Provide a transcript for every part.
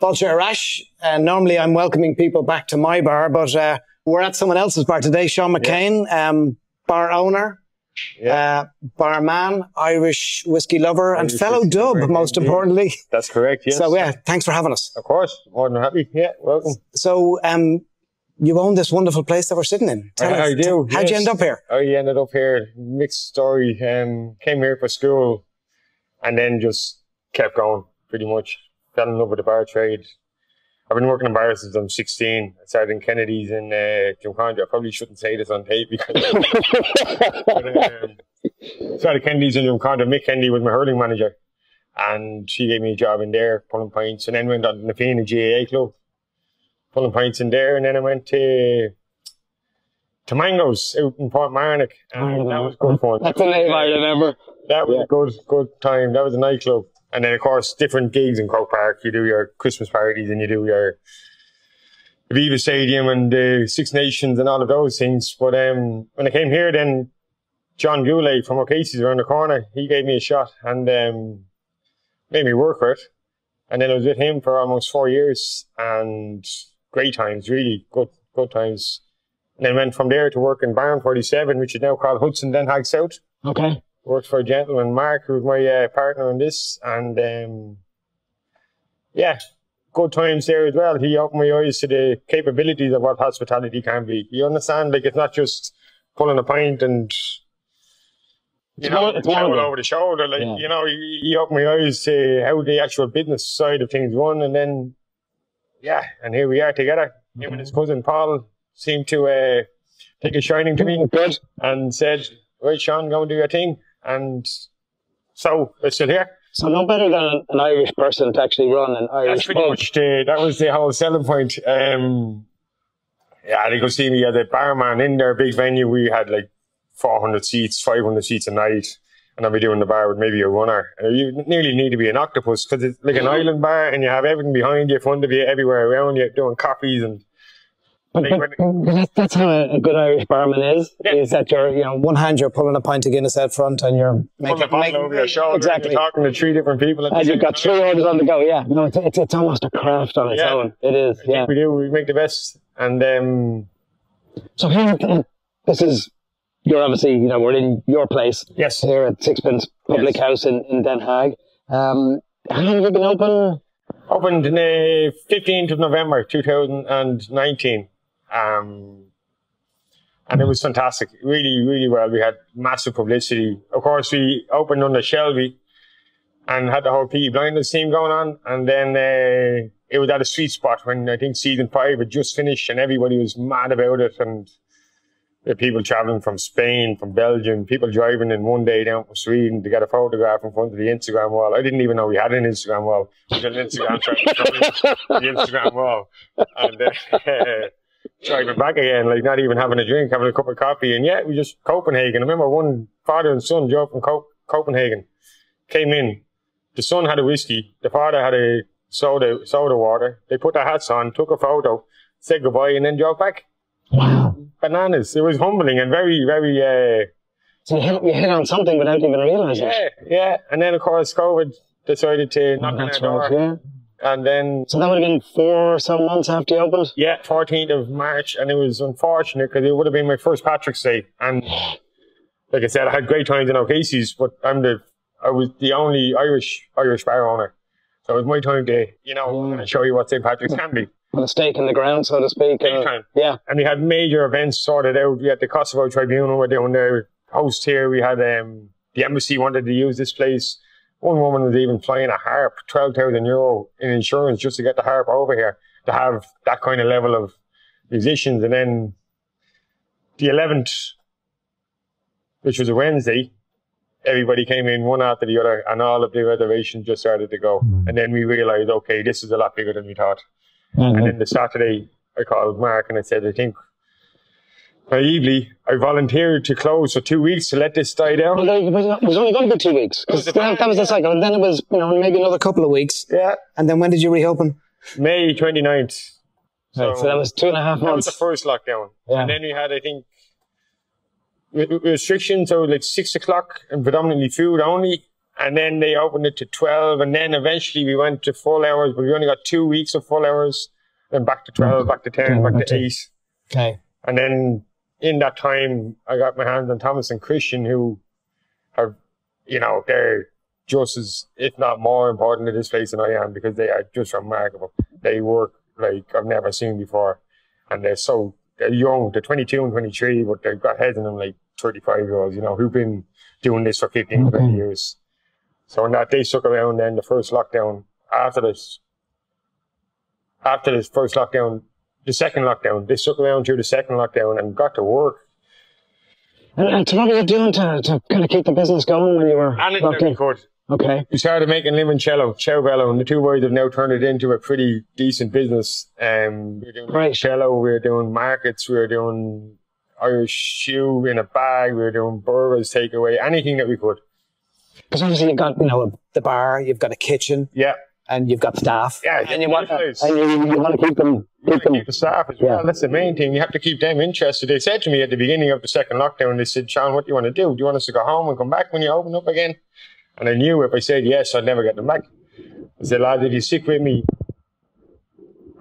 Bolcha Arash. Normally I'm welcoming people back to my bar, but we're at someone else's bar today. Sean McCain, bar owner, barman, Irish whiskey lover, and fellow dub, most importantly. That's correct, yes. So yeah, thanks for having us. Of course, more than happy. Yeah, welcome. So you own this wonderful place that we're sitting in. I do. How'd you end up here? I ended up here, mixed story. Came here for school and then just kept going, pretty much. Fell in love with the bar trade. I've been working in bars since I'm 16. I started in Kennedy's in Drumcondra. I probably shouldn't say this on tape because started Kennedy's in Drumcondra. Mick Kennedy was my hurling manager, and she gave me a job in there, pulling pints, and then went on to the Fina GAA club, pulling pints in there, and then I went to Mango's out in Portmarnock, and that was good fun. That's a name I remember. That was a good time. That was a nightclub. And then, of course, different gigs in Croke Park. You do your Christmas parties and you do your Aviva Stadium and the Six Nations and all of those things. But when I came here, then John Goulet from O'Casey's around the corner, he gave me a shot and made me work for it. And then I was with him for almost 4 years and great times, really good times. And then went from there to work in Barn 47, which is now called Hudson Den Haag South. Okay. Worked for a gentleman, Mark, who was my partner in this, and yeah, good times there as well. He opened my eyes to the capabilities of what hospitality can be. You understand? Like, it's not just pulling a pint and towel over the shoulder. Like, you know, he opened my eyes to how the actual business side of things run, and then and here we are together. Him and his cousin Paul seemed to take a shining to me and said, "Right, Sean, go and do your thing." And so it's still here. So no better than an Irish person to actually run an Irish pub. That was the whole selling point. They could see me as a barman in their big venue. We had like 400 seats, 500 seats a night. And I'd be doing the bar with maybe a runner. And you nearly need to be an octopus because it's like an island bar and you have everything behind you, front of you, everywhere around you, doing coffees and... That's how a good Irish barman is. Is that you're, one hand you're pulling a pint of Guinness out front and you're making a bottle over your shoulder. Exactly. You're talking to 3 different people. And you've got 3 orders on the go. Yeah, no, it's almost a craft on its own. It is. I think we do. We make the best. And so here, this is. You're obviously, we're in your place. Yes. Here at Sixpence Public House in Den Haag. How long have you been open? Opened in the 15th of November 2019. And it was fantastic. Really, really well. We had massive publicity. Of course, we opened under Shelby and had the whole PE Blindness team going on. And then it was at a sweet spot when I think season 5 had just finished and everybody was mad about it. And there were people traveling from Spain, from Belgium, people driving in one day down from Sweden to get a photograph in front of the Instagram wall. I didn't even know we had an Instagram wall. We had an Instagram the Instagram wall. And driving back again, like not even having a drink, having a cup of coffee. And we just Copenhagen. I remember one father and son drove from Copenhagen, came in. The son had a whiskey. The father had a soda water. They put their hats on, took a photo, said goodbye, and then drove back. Wow. Bananas. It was humbling and very, very... So you hit on something without even realising it. Yeah. And then, of course, COVID decided to knock on our door. Right, and then... So that would have been 4 or so months after you opened? Yeah, 14th of March. And it was unfortunate because it would have been my first Patrick's Day. And like I said, I had great times in O'Casey's, but I was the only Irish bar owner. So it was my time to, I'm going to show you what St. Patrick's can be. Put a stake in the ground, so to speak. Big time. Yeah. And we had major events sorted out. We had the Kosovo Tribunal were doing their host here. We had the embassy wanted to use this place. One woman was even flying a harp, €12,000 in insurance just to get the harp over here, to have that kind of level of musicians. And then the 11th, which was a Wednesday, everybody came in one after the other and all of the reservations just started to go. And then we realized, okay, this is a lot bigger than we thought. And then the Saturday, I called Mark and I said, I think naively, I volunteered to close for 2 weeks to let this die down. Well, it was only going to be 2 weeks. That was the cycle. And then it was, maybe another couple of weeks. Yeah. And then when did you reopen? May 29th. So that was 2.5 months. That was the first lockdown. Yeah. And then we had, I think, restrictions, so like 6 o'clock and predominantly food only. And then they opened it to 12. And then eventually we went to full hours, but we only got 2 weeks of full hours. Then back to 12, back to 10, back to 8. Okay. And then in that time, I got my hands on Thomas and Christian, who are, you know, they're just as, if not more important to this place than I am, because they are just remarkable. They work like I've never seen before. And they're young, they're 22 and 23, but they've got heads in them like 35-year-olds, you know, who've been doing this for 15, 20 years. So in that, they stuck around then the first lockdown, after this first lockdown, the second lockdown, they stuck around through the second lockdown and got to work. And so what were you doing to kind of keep the business going when you were Anything that we could. Okay. We started making limoncello, Ciao Bello, and the two boys have now turned it into a pretty decent business. We were doing limoncello, we were doing markets, we were doing Irish shoe in a bag, we were doing burgers, takeaway, anything that we could. Because obviously you've got, you know, The bar, you've got a kitchen. Yeah. And you've got staff. Yeah. and you want to keep them. Keep the staff as well. That's the main thing. You have to keep them interested. They said to me at the beginning of the second lockdown, they said, Sean, what do you want to do? Do you want us to go home and come back when you open up again? And I knew if I said yes, I'd never get them back. I said, lads, if you stick with me,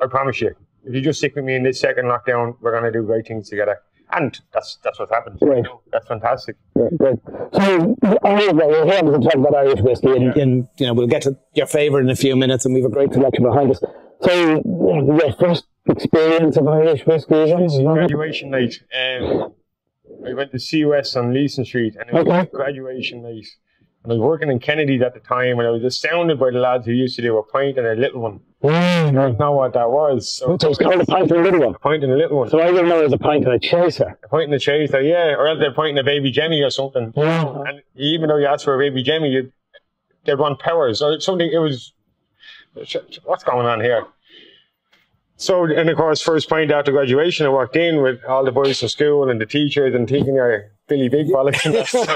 I promise you, if you just stick with me in this second lockdown, we're going to do great things together. And that's what happened. Right. You know, that's fantastic. Yeah, good. So, we're here to talk about Irish whiskey, and You know, we'll get to your favourite in a few minutes, and we've a great selection behind us. So, your first experience of Irish whiskey is graduation night. I went to CUS on Leeson Street, and it was graduation night. And I was working in Kennedy's at the time, and I was astounded by the lads who used to do a pint and a little one. I didn't know what that was. So it's called a pint and a little one? A pint and a little one. So I didn't know it was a pint and a chaser. A pint and a chaser, yeah. Or else they're a pint and a baby Jemmy or something. Yeah. And even though you asked for a baby Jemmy, they'd want powers or something. It was, what's going on here? So, and of course, first pint after graduation, I walked in with all the boys from school and the teachers and taking their Billy Big bollocks and that stuff.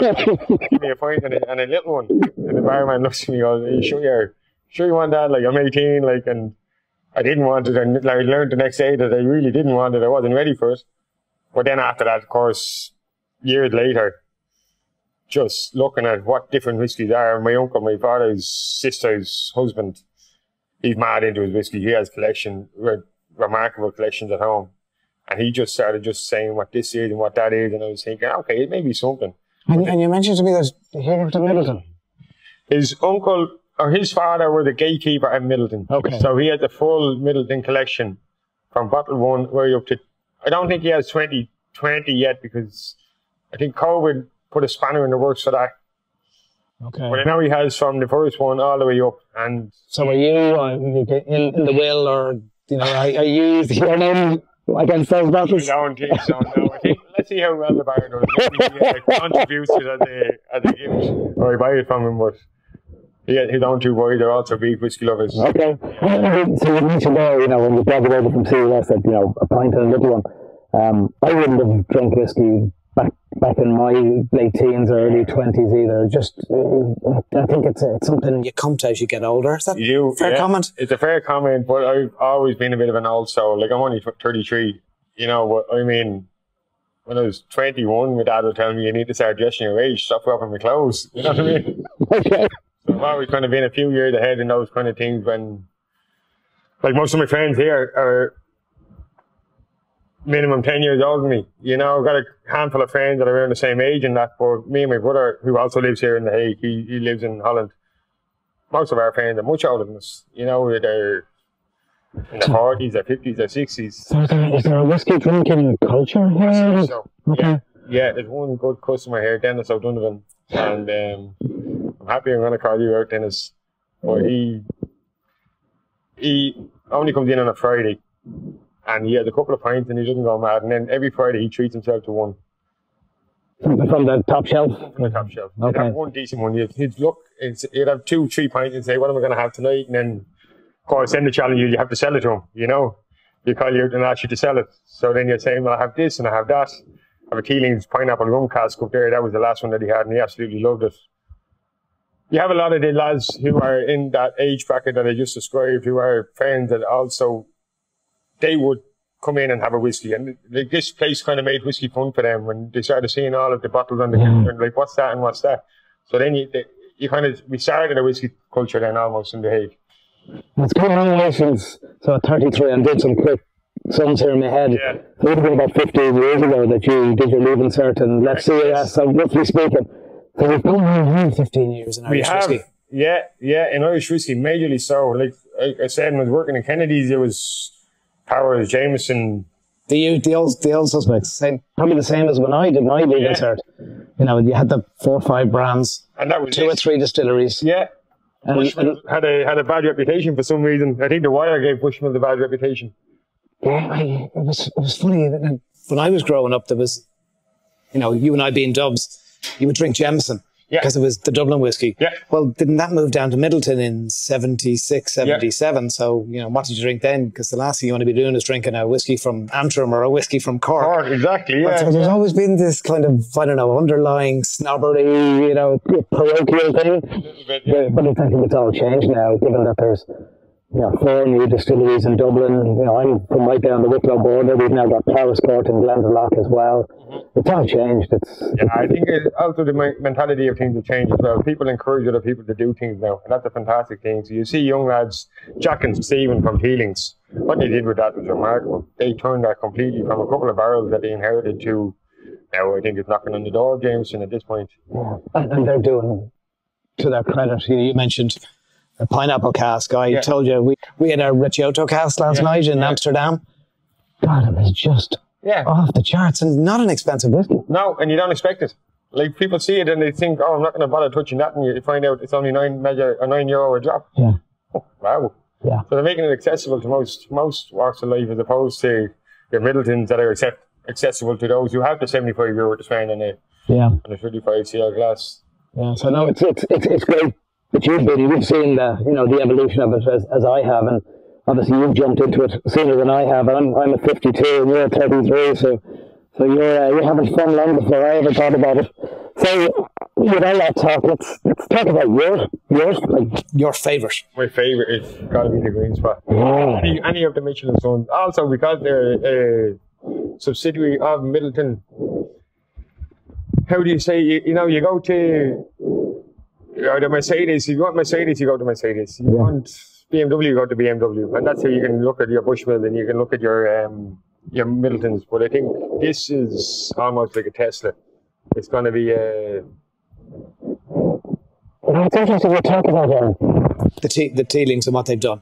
Give me a pint and a little one. And the barman looks at me and goes, are you sure you want that? Like, I'm 18, like, and I didn't want it. And I learned the next day that I really didn't want it. I wasn't ready for it. But then after that, of course, years later, just looking at what different whiskies are. My uncle, my father's sister's husband, he's mad into his whiskey. He has remarkable collections at home. And he just started just saying what this is and what that is. And I was thinking, okay, it may be something. And you mentioned to me that he worked at Middleton. His uncle or his father were the gatekeeper at Middleton. Okay. So he had the full Middleton collection from bottle 1 right up to, I don't think he has 2020 yet, because I think COVID put a spanner in the works for that. Okay. But I know he has from the first one all the way up. And so are you in the will, or, you know, are you your name against those bottles? I don't think so, no. I think, let's see how well the bar does. Maybe he contributes it as a gift, or I buy it from him, but his own two boys are also big whiskey lovers. Okay. So you mentioned there, you know, when you graduated from CUS, that, you know, a pint and a little one. I wouldn't have drunk whiskey back in my late teens or early 20s either. Just, I think it's something you come to as you get older. Is that a fair comment? It's a fair comment, but I've always been a bit of an old soul. Like, I'm only 33, you know, but I mean, when I was 21, my dad would tell me, you need to start dressing your age, stop wearing my clothes. You know what I mean? Okay. So I've always kind of been a few years ahead in those kind of things when, like, most of my friends here are minimum 10 years older than me. You know, I've got a handful of friends that are around the same age and that, but me and my brother, who also lives here in The Hague, he lives in Holland. Most of our friends are much older than us. You know, they're in their 40s, their 50s, their 60s. So is there a whiskey drinking culture here? So, okay. Yeah, there's one good customer here, Dennis O'Donovan, and I'm happy I'm going to call you out, Dennis. But he only comes in on a Friday, and he has a couple of pints and he doesn't go mad, and then every Friday he treats himself to one. From the top shelf? From the top shelf. Okay. He'd have one decent one. He'd have 2-3 pints and say, what am I going to have tonight? And then, of course, then the challenge is you have to sell it to him, you know. You call you out and ask you to sell it. So then you're saying, well, I have this and I have that. I have a Keeling's pineapple rum cask up there. That was the last one that he had, and he absolutely loved it. You have a lot of the lads who are in that age bracket that I just described, who are friends that also, they would come in and have a whiskey. And this place kind of made whiskey fun for them when they started seeing all of the bottles on the counter and like, what's that and what's that? So then we started a whiskey culture then almost in The Hague. It's come a long way since, so at 33, and did some quick sums here in my head. Yeah. It would have been about 15 years ago that you did your leaving cert, and let's see, so roughly speaking, so we've been around 15 years in Irish whiskey. Yeah, in Irish whiskey, majorly so. Like I said, when I was working in Kennedy's, there was Powers, Jameson. The old suspects, probably the same as when I did my leaving cert. You know, you had the 4 or 5 brands, and that was 2 or 3 distilleries. Yeah. And had a bad reputation for some reason. I think the Wire gave Bushmill the bad reputation. Yeah, it was funny. When I was growing up, there was, you know, you and I being Dubs, you would drink Jameson because it was the Dublin whiskey. Yeah. Well, didn't that move down to Middleton in 76, 77? Yeah. So, you know, what did you drink then? Because the last thing you want to be doing is drinking a whiskey from Antrim or a whiskey from Cork. Exactly, yeah. So there's always been this kind of, I don't know, underlying snobbery, you know, parochial thing. Bit, yeah. But I think it's all changed now, given that there's, you know, 4 new distilleries in Dublin. You know, I'm from right down the Wicklow border. We've now got Powerscourt and Glendalough as well. Mm-hmm. It's all changed. I think also the mentality of things have changed as well. People encourage other people to do things now, and that's a fantastic thing. So you see young lads, Jack and Stephen from Healings, what they did with that was remarkable. They turned that completely from a couple of barrels that they inherited to, now I think it's knocking on the door of Jameson at this point. Yeah, and they're doing, to their credit, you mentioned a pineapple cask. I told you we had a Recioto cask last night in Amsterdam. God, it was just off the charts, and not an expensive whiskey. No, and you don't expect it. Like, people see it and they think, oh, I'm not going to bother touching that, and you find out it's only €9 a drop. Yeah. Oh, wow. Yeah. So they're making it accessible to most walks of life, as opposed to your Middletons that are accessible to those who have the €75 to spend on a 35 CL glass. Yeah. So no, it's great. But you've seen the evolution of it as I have, and obviously you've jumped into it sooner than I have. I'm at 52 and you're at 33, so you're having fun long before I ever thought about it. So with all that talk, let's talk about yours, like your favourite. My favourite is got to be the Green Spot. Yeah. Any of the Michelin Stones. Also, because they're a subsidiary of Middleton. How do you say? You go to. The Mercedes, if you want Mercedes, you go to Mercedes. You want BMW, you go to BMW. And that's how you can look at your Bushmill and you can look at your Middletons. But I think this is almost like a Tesla. It's going to be it's interesting we talk about the Teelings and what they've done.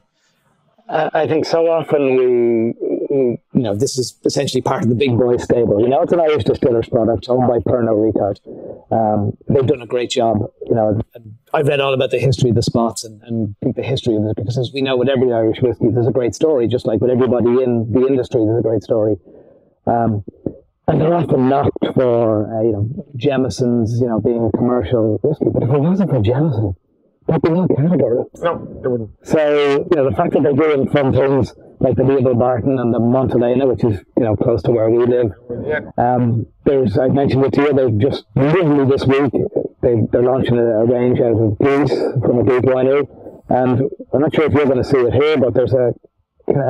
I think so often this is essentially part of the big boy stable. You know, it's an Irish distiller's product owned by Pernod Ricard. They've done a great job. You know, I've read all about the history of the spots and the history of it, because as we know, with every Irish whiskey, there's a great story, just like with everybody in the industry, there's a great story. And they're often knocked for, Jameson's, being commercial whiskey. But if it wasn't for Jameson, they'd be not category. No, they wouldn't. So, the fact that they're doing fun things like the Neville Barton and the Montelena, which is, close to where we live. Yeah. I mentioned it to you, they've just, literally this week, they're launching a range out of Greece, from a Greek winery. And I'm not sure if you're going to see it here, but there's an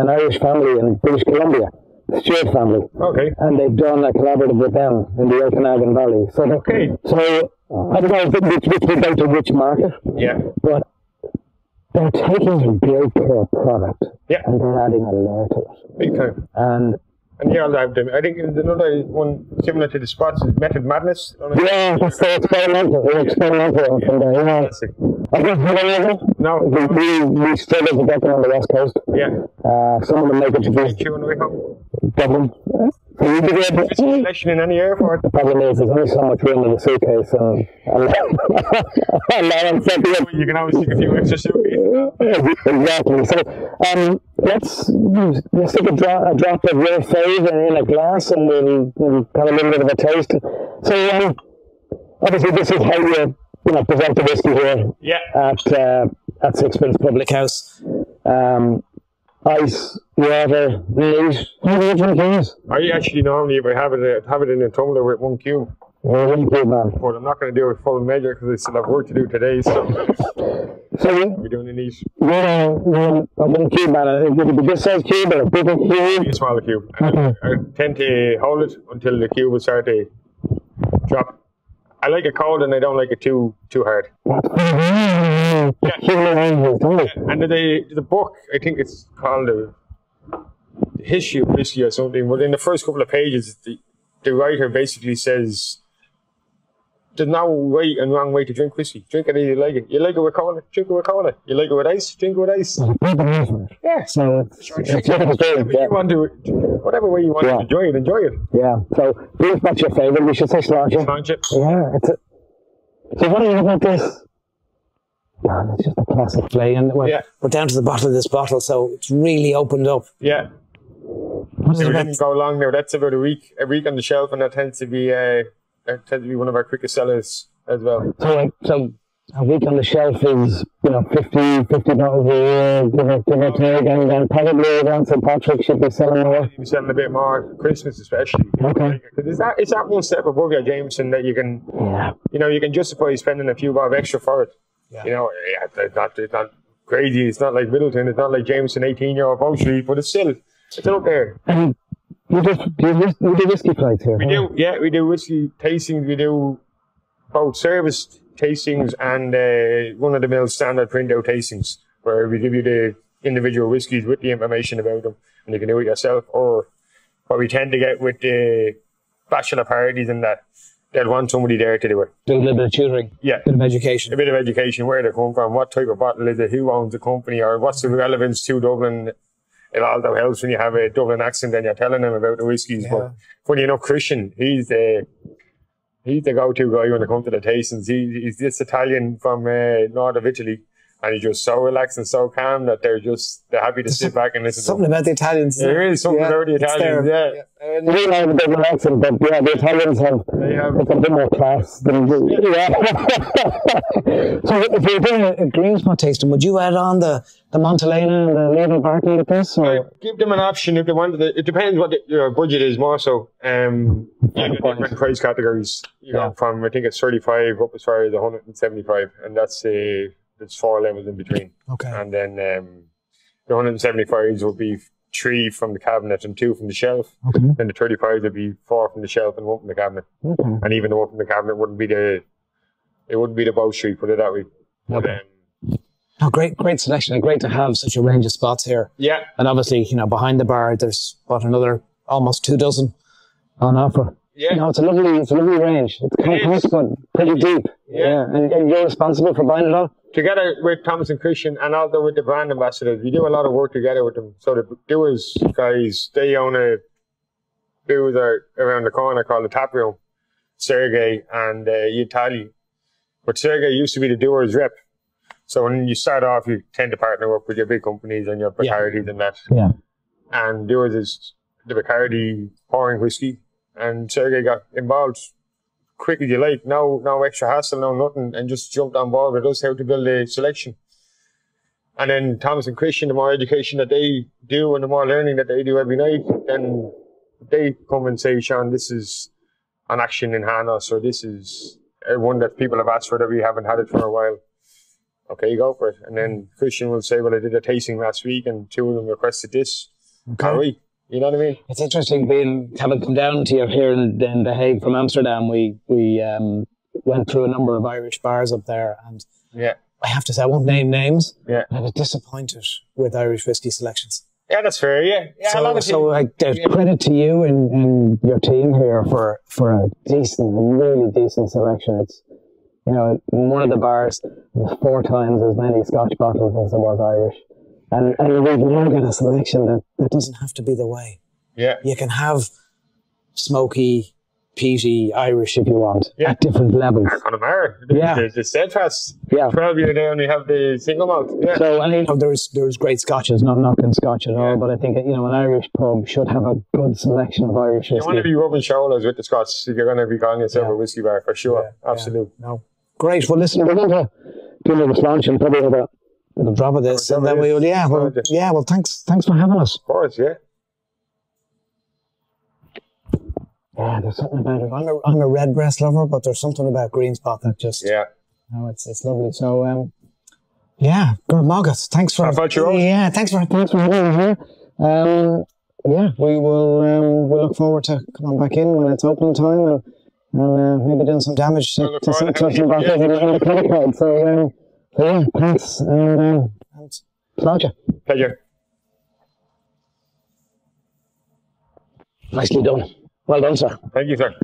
Irish family in British Columbia, the Stewart family. Okay. And they've done a collaborative with them in the Okanagan Valley. So, I don't know which would go to which market. Yeah. But they're taking a great core product and they're adding a layer to it. Big time. And I think another one similar to the spots is Method Madness. Yeah, that's the experimental. They're experimental from there. I guess no. We struggle to get them on the West Coast. Yeah. Some of them make it to Dublin. Selection in any airport. The problem is there's only so much room in the suitcase, and you can always take a few extra suitcases. Exactly. So let's take a drop of your fave in a glass, and we'll have a little bit of a taste. So obviously this is how you present the whiskey here. Yeah. At Sixpence Public House. Ice, water, neat. How do you drink yours? I actually normally, if I have it in a tumbler with 1 cube. Oh, 1 cube, man. But I'm not going to do it full measure because I still have work to do today. So we're doing a neat. You're a 1 cube, man. Would it be this size cube or a bigger cube? A smaller cube. I tend to hold it until the cube will start to drop. I like it cold and I don't like it too hard. Yeah. And the book, I think it's called the History of Whiskey or something, but in the first couple of pages, the writer basically says there's no right and wrong way to drink whiskey. Drink it as you like it. You like it with cola, drink it with cola. You like it with ice, drink it with ice. Yeah. So whatever way you want to enjoy it. Yeah. So who's not your favourite? We should say Sláinte. Sláinte. Yeah. So what do you think about this? Yeah, it's just a classic play, and we're down to the bottom of this bottle, so it's really opened up. Yeah. We didn't go long now. That's about a week on the shelf, and that tends to be one of our quickest sellers as well. So a week on the shelf is 50 bottles a year, give or take, and probably around St. Patrick should be selling more. You're selling a bit more, Christmas especially. Okay. Because it's that one step above you, Jameson, that you can, you can justify spending a few bob extra for it. Yeah. It's not crazy. It's not like Middleton. It's not like Jameson 18-year-old Bow Street, but it's up there. And you do whiskey flights here? We do whiskey tastings. We do both service tastings and run-of-the-mill standard printout tastings, where we give you the individual whiskies with the information about them, and you can do it yourself. Or what we tend to get with the bachelor parties and that, they'll want somebody there to do it. Do a little bit of tutoring. Yeah. A bit of education. A bit of education, where they come from, what type of bottle is it, who owns the company, or what's the relevance to Dublin. It also helps when you have a Dublin accent and you're telling them about the whiskies. Yeah. But funny enough, Christian, he's the go-to guy when it comes to the tastings. He's this Italian from north of Italy, and he's just so relaxed and so calm that they're happy to sit back and listen to something about the Italians. There is something about the Italians, We have a bit of an accent, but the Italians have a bit more class than So if you're doing a green spot tasting, would you add on the Montelena and the Label Barton with this? Or? Give them an option if they wanted it. It depends what your budget is more so. Different price categories, from I think it's 35 up as far as 175, and that's there's 4 levels in between. Okay. And then the 175s will be 3 from the cabinet and 2 from the shelf. Okay. Then the 35s will be 4 from the shelf and 1 from the cabinet. Okay. And even the 1 from the cabinet wouldn't be the Bow Street, put it that way. Okay. But, great selection, and great to have such a range of spots here. Yeah. And obviously, behind the bar, there's another almost 2 dozen on offer. Yeah. It's a lovely range. It's quite good, pretty deep. Yeah. And you're responsible for buying it all? Together with Thomas and Christian, and also with the brand ambassadors, we do a lot of work together with them. So the Brewers guys, they own a boozer around the corner called the Tap Room, Sergey and Yitali. But Sergey used to be the Brewers rep. So when you start off, you tend to partner up with your big companies and your Bacardi and that. Yeah. And Brewers is the Bacardi pouring whiskey, and Sergey got involved quick as you like, no extra hassle, no nothing, and just jumped on board with us how to build a selection. And then Thomas and Christian, the more education that they do and the more learning that they do every night, then they come and say, Sean, this is an action in Hanos, or this is one that people have asked for that we haven't had it for a while. Okay, go for it. And then Christian will say, well, I did a tasting last week and 2 of them requested this. Okay. You know what I mean? It's interesting having come down to you here in The Hague from Amsterdam. We went through a number of Irish bars up there, and I have to say, I won't name names. Yeah. I was disappointed with Irish whiskey selections. Yeah, that's fair. Yeah. There's credit to you and your team here for a really decent selection. It's in one of the bars, there's 4 times as many Scotch bottles as there was Irish. And we've now got a selection that doesn't have to be the way. Yeah. You can have smoky, peaty Irish if you want, at different levels. Connemara. The Steadfast. Yeah. 12 year down, we have the single malt. Yeah. So, there's great Scotches, not knocking Scotch at all, but I think, an Irish pub should have a good selection of Irish whiskey. You want to be rubbing shoulders with the Scots if you're going to be calling yourself a whiskey bar, for sure. Yeah. Absolutely. Yeah. No. Great. Well, listen, we're going to do a little Sláinte and probably have a little drop of this, and then well, thanks for having us. Of course, yeah. Yeah, there's something about it. I'm a redbreast lover, but there's something about green spot that just it's lovely. So good Moggett. Thanks for thanks for having us here. We will we'll look forward to coming back in when it's opening time, and and maybe doing some damage to some credit card. So yeah, thanks, and pleasure. Pleasure. Nicely done. Well done, sir. Thank you, sir.